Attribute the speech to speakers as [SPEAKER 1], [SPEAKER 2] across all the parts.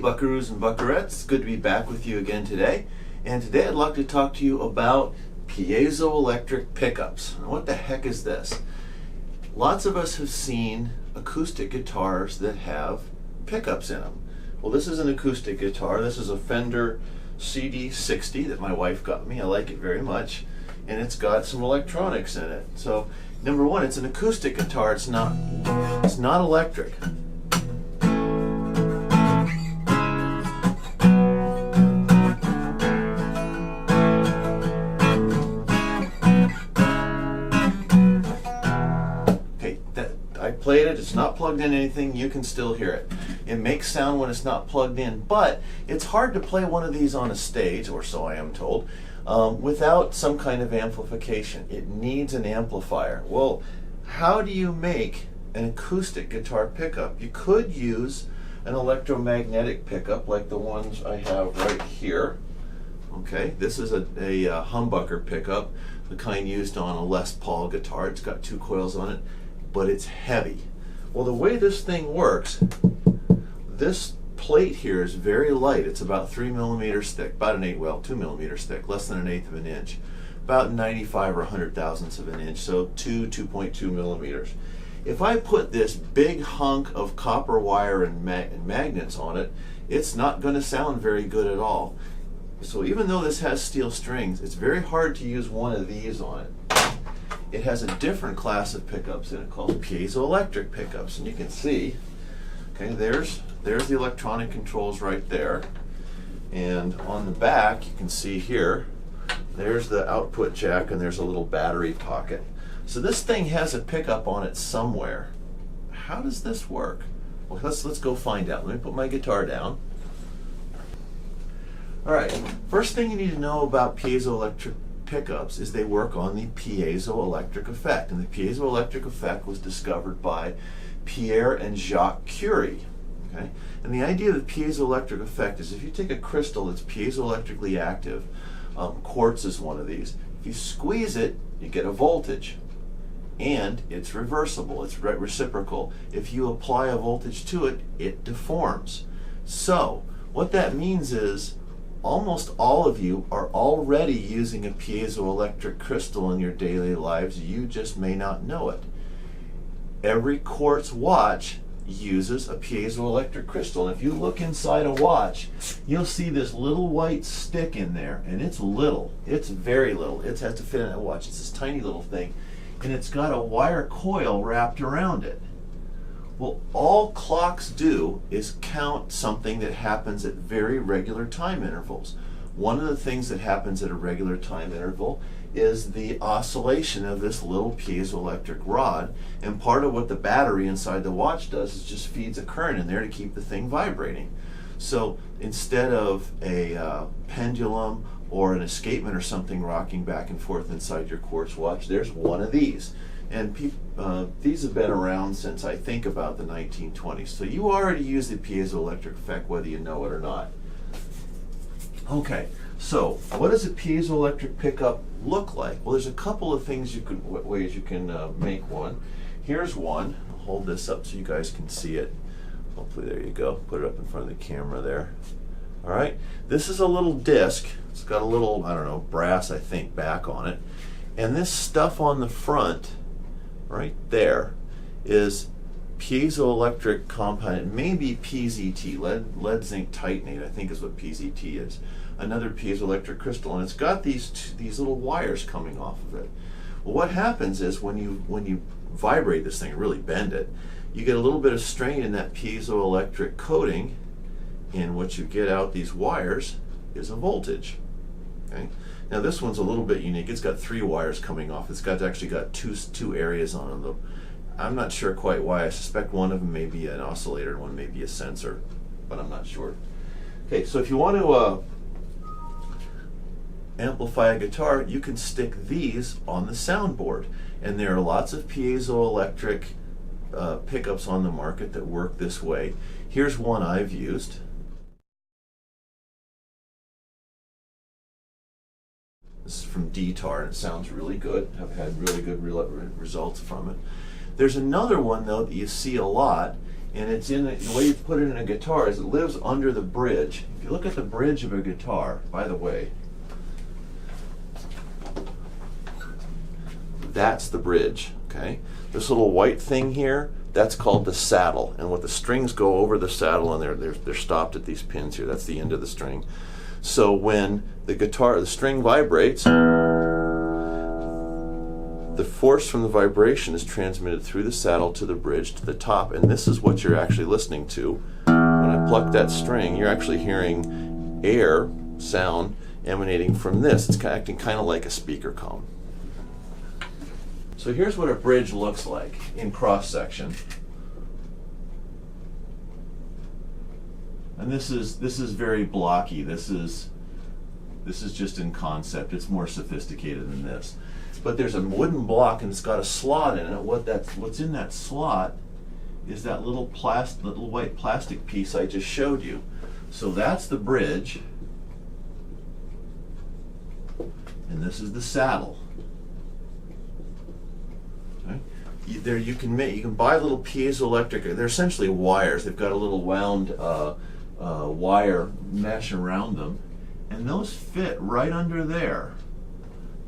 [SPEAKER 1] buckaroos and buckarettes, good to be back with you again today. And today I'd like to talk to you about piezoelectric pickups. Now, what the heck is this? Lots of us have seen acoustic guitars that have pickups in them. Well, this is an acoustic guitar. This is a Fender CD60 that my wife got me. I like it very much. And it's got some electronics in it. So, number one, it's an acoustic guitar. It's not electric. I played it, it's not plugged in anything, you can still hear it. It makes sound when it's not plugged in, but it's hard to play one of these on a stage, or so I am told, without some kind of amplification. It needs an amplifier. Well, how do you make an acoustic guitar pickup? You could use an electromagnetic pickup like the ones I have right here. Okay, this is a humbucker pickup, the kind used on a Les Paul guitar. It's got 2 coils on it, but it's heavy. Well, the way this thing works, this plate here is very light. It's about 3 millimeters thick, about 2 millimeters thick, less than 1/8 of an inch, about 95 or 100 thousandths of an inch, so 2.2 millimeters. If I put this big hunk of copper wire and magnets on it, it's not going to sound very good at all. So even though this has steel strings, it's very hard to use one of these on it. It has a different class of pickups in it called piezoelectric pickups, and you can see, okay, there's the electronic controls right there, and on the back you can see here, there's the output jack, and there's a little battery pocket. So this thing has a pickup on it somewhere. How does this work? Well, let's go find out. Let me put my guitar down. All right, first thing you need to know about piezoelectric pickups is they work on the piezoelectric effect, and the piezoelectric effect was discovered by Pierre and Jacques Curie. Okay, and the idea of the piezoelectric effect is if you take a crystal that's piezoelectrically active, quartz is one of these. If you squeeze it, you get a voltage, and it's reversible. It's reciprocal. If you apply a voltage to it, it deforms. So what that means is, almost all of you are already using a piezoelectric crystal in your daily lives. You just may not know it. Every quartz watch uses a piezoelectric crystal. And if you look inside a watch, you'll see this little white stick in there, and it's little. It's very little. It has to fit in that watch. It's this tiny little thing, and it's got a wire coil wrapped around it. Well, all clocks do is count something that happens at very regular time intervals. One of the things that happens at a regular time interval is the oscillation of this little piezoelectric rod, and part of what the battery inside the watch does is just feeds a current in there to keep the thing vibrating. So instead of a pendulum or an escapement or something rocking back and forth inside your quartz watch, there's one of these. And these have been around since, I think, about the 1920s. So you already use the piezoelectric effect whether you know it or not. Okay, so what does a piezoelectric pickup look like? Well, there's a couple of ways you can make one. Here's one. I'll hold this up so you guys can see it. Hopefully, there you go. Put it up in front of the camera there. All right, this is a little disc. It's got a little, I don't know, brass, I think, back on it. And this stuff on the front right there is piezoelectric compound. It may be PZT, lead zinc titanate, I think is what PZT is. Another piezoelectric crystal, and it's got these little wires coming off of it. Well, what happens is when you vibrate this thing, really bend it, you get a little bit of strain in that piezoelectric coating, and what you get out these wires is a voltage. Okay? Now this one's a little bit unique. It's got 3 wires coming off. It's actually got two areas on them. I'm not sure quite why. I suspect one of them may be an oscillator and one may be a sensor, but I'm not sure. Okay, so if you want to amplify a guitar, you can stick these on the soundboard. And there are lots of piezoelectric pickups on the market that work this way. Here's one I've used. This is from D-Tar, and it sounds really good. I've had really good results from it. There's another one, though, that you see a lot, And it's in the way you put it in a guitar is it lives under the bridge. If you look at the bridge of a guitar, by the way, that's the bridge, okay? This little white thing here, that's called the saddle. And what the strings go over the saddle, and they're stopped at these pins here. That's the end of the string. So when the string vibrates, the force from the vibration is transmitted through the saddle to the bridge to the top. And this is what you're actually listening to. When I pluck that string, you're actually hearing air sound emanating from this. It's acting kind of like a speaker cone. So here's what a bridge looks like in cross section. And this is very blocky. This is just in concept. It's more sophisticated than this. But there's a wooden block and it's got a slot in it. What's in that slot is that little white plastic piece I just showed you. So that's the bridge. And this is the saddle. There you can buy little piezoelectric. They're essentially wires. They've got a little wound wire mesh around them, and those fit right under there.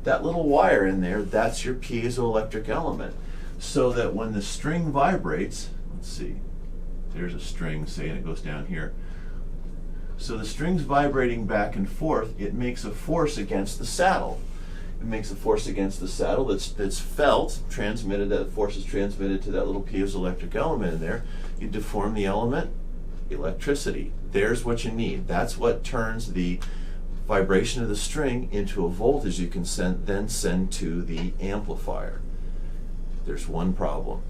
[SPEAKER 1] That little wire in there, that's your piezoelectric element. So that when the string vibrates, let's see, there's a string, say, and it goes down here. So the string's vibrating back and forth. It makes a force against the saddle. It makes a force against the saddle that's felt, transmitted, that force is transmitted to that little piezoelectric element in there. You deform the element, electricity. There's what you need. That's what turns the vibration of the string into a voltage you can then send to the amplifier. There's one problem.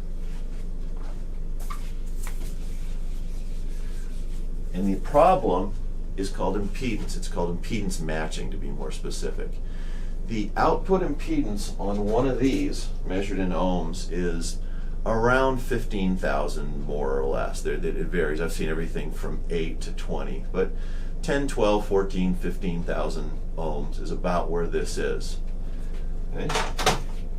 [SPEAKER 1] And the problem is called impedance. It's called impedance matching, to be more specific. The output impedance on one of these, measured in ohms, is around 15,000 more or less. It varies. I've seen everything from 8 to 20, but 10, 12, 14, 15,000 ohms is about where this is. Okay?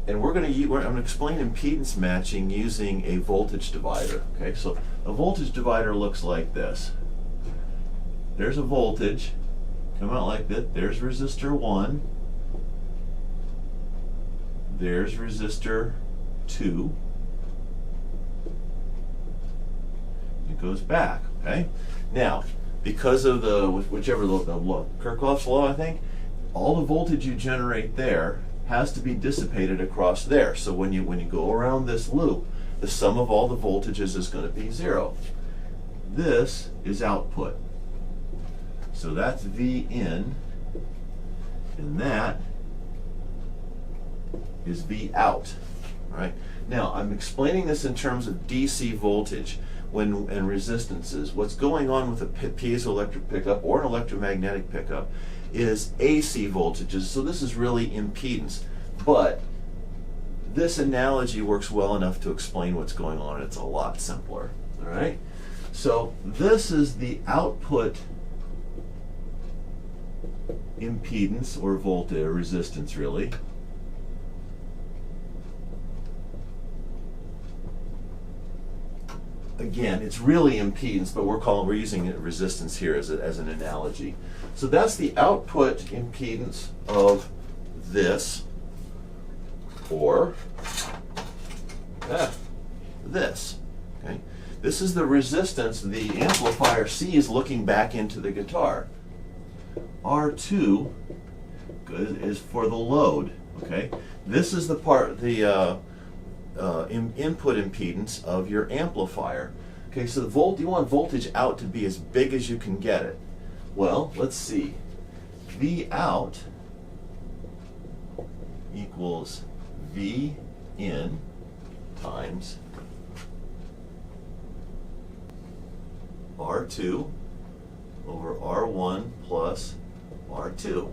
[SPEAKER 1] And I'm going to explain impedance matching using a voltage divider. Okay, so a voltage divider looks like this. There's a voltage, come out like that. There's resistor 1. There's resistor 2. It goes back, okay? Now, because of the Kirchhoff's law, I think, all the voltage you generate there has to be dissipated across there. So when you go around this loop, the sum of all the voltages is going to be 0. This is output. So that's V in, and that is V out. All right? Now, I'm explaining this in terms of DC voltage and resistances. What's going on with a piezoelectric pickup or an electromagnetic pickup is AC voltages. So this is really impedance. But this analogy works well enough to explain what's going on. It's a lot simpler. All right? So this is the output impedance or voltage or resistance, really. Again, it's really impedance, but we're using resistance here as an analogy. So that's the output impedance of this, or this. Okay, this is the resistance the amplifier sees looking back into the guitar. R2 is for the load. Okay, this is the part input impedance of your amplifier. Okay, so you want voltage out to be as big as you can get it. Well, let's see. V out equals V in times R2 over R1 plus R2.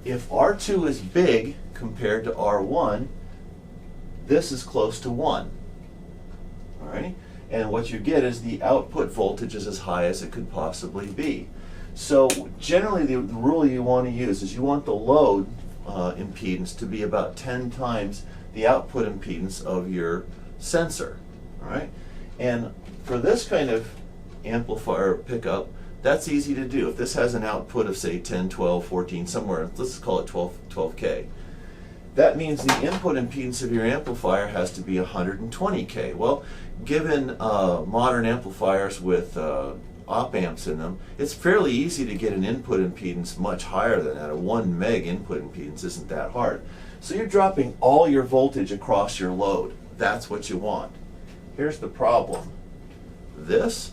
[SPEAKER 1] If R2 is big compared to R1, this is close to 1. All right? And what you get is the output voltage is as high as it could possibly be. So generally the rule you want to use is you want the load impedance to be about 10 times the output impedance of your sensor. All right? And for this kind of amplifier pickup, that's easy to do. If this has an output of say 10, 12, 14, somewhere, let's call it 12K, that means the input impedance of your amplifier has to be 120K. Well, given modern amplifiers with op amps in them, it's fairly easy to get an input impedance much higher than that. A 1 meg input impedance isn't that hard. So you're dropping all your voltage across your load. That's what you want. Here's the problem. This,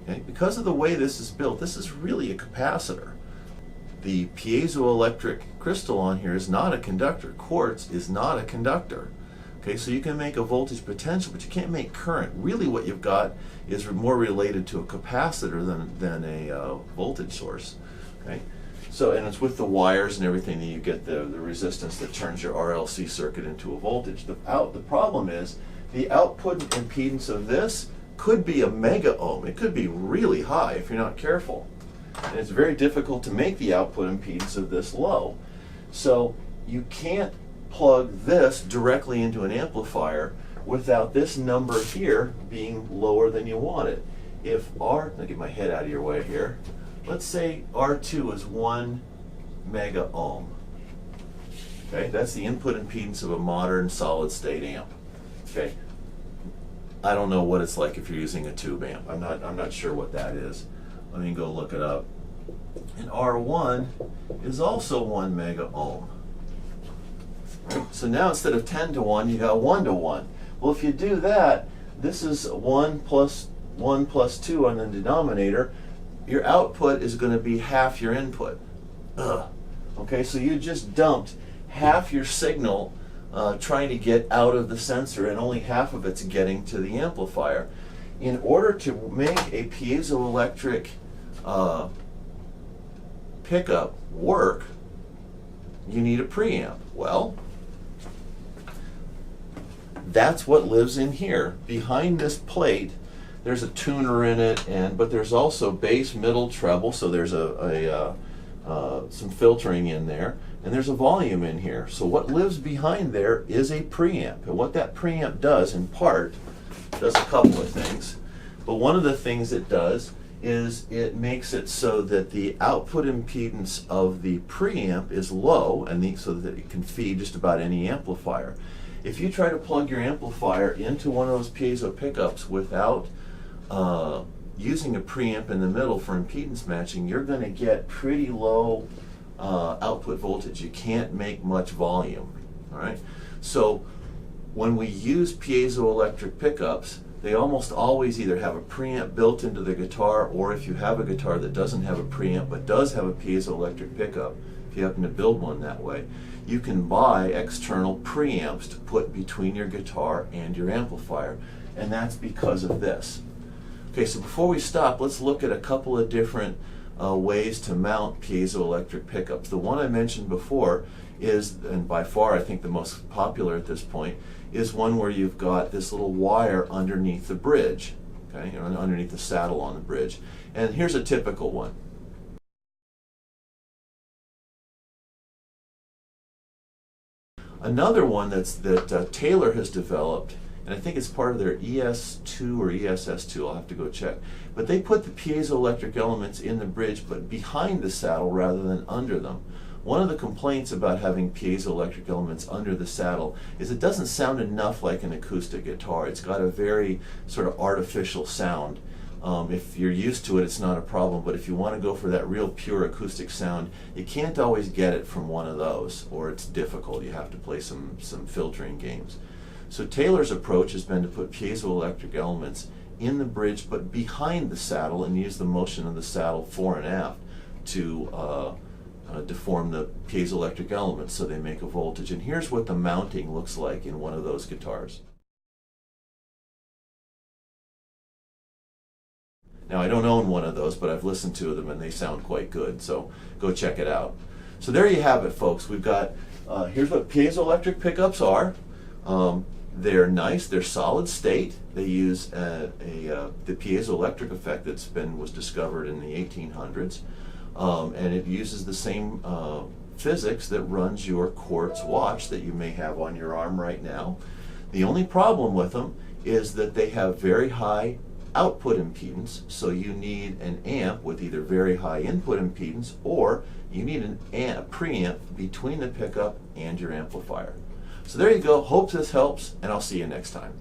[SPEAKER 1] okay, because of the way this is built, this is really a capacitor. The piezoelectric crystal on here is not a conductor. Quartz is not a conductor. Okay, so you can make a voltage potential, but you can't make current. Really what you've got is more related to a capacitor than a voltage source. Okay, so, and it's with the wires and everything that you get the resistance that turns your RLC circuit into a voltage. The problem is the output impedance of this could be a mega ohm. It could be really high if you're not careful. And it's very difficult to make the output impedance of this low. So you can't plug this directly into an amplifier without this number here being lower than you want it. If I'll get my head out of your way here. Let's say R2 is 1 mega ohm. Okay, that's the input impedance of a modern solid state amp. Okay, I don't know what it's like if you're using a tube amp. I'm not sure what that is. Let me go look it up. And R1 is also 1 mega ohm. Right? So now instead of 10 to 1, you got 1 to 1. Well, if you do that, this is 1 plus 1 plus 2 on the denominator. Your output is going to be half your input. Ugh. Okay, so you just dumped half your signal trying to get out of the sensor, and only half of it's getting to the amplifier. In order to make a piezoelectric pickup work, you need a preamp. Well, that's what lives in here. Behind this plate, there's a tuner in it, but there's also bass, middle, treble, so there's some filtering in there, and there's a volume in here. So what lives behind there is a preamp, and what that preamp does, in part, does a couple of things. But one of the things it does is it makes it so that the output impedance of the preamp is low, and so that it can feed just about any amplifier. If you try to plug your amplifier into one of those piezo pickups without using a preamp in the middle for impedance matching, you're going to get pretty low output voltage. You can't make much volume. All right. So when we use piezoelectric pickups, they almost always either have a preamp built into the guitar, or if you have a guitar that doesn't have a preamp but does have a piezoelectric pickup, if you happen to build one that way, you can buy external preamps to put between your guitar and your amplifier, and that's because of this. Okay, so before we stop, let's look at a couple of different ways to mount piezoelectric pickups. The one I mentioned before is, and by far I think the most popular at this point, is one where you've got this little wire underneath the bridge, okay, underneath the saddle on the bridge. And here's a typical one. Another one that Taylor has developed, and I think it's part of their ES2 or ESS2, I'll have to go check, but they put the piezoelectric elements in the bridge but behind the saddle rather than under them. One of the complaints about having piezoelectric elements under the saddle is it doesn't sound enough like an acoustic guitar. It's got a very sort of artificial sound. If you're used to it, it's not a problem, but if you want to go for that real pure acoustic sound, you can't always get it from one of those, or it's difficult. You have to play some filtering games. So Taylor's approach has been to put piezoelectric elements in the bridge but behind the saddle, and use the motion of the saddle fore and aft to deform the piezoelectric elements so they make a voltage. And here's what the mounting looks like in one of those guitars. Now, I don't own one of those, but I've listened to them and they sound quite good, so go check it out. So there you have it, folks. We've got, here's what piezoelectric pickups are. They're nice, they're solid state. They use the piezoelectric effect was discovered in the 1800s. And it uses the same physics that runs your quartz watch that you may have on your arm right now. The only problem with them is that they have very high output impedance, so you need an amp with either very high input impedance or you need a preamp between the pickup and your amplifier. So there you go. Hope this helps, and I'll see you next time.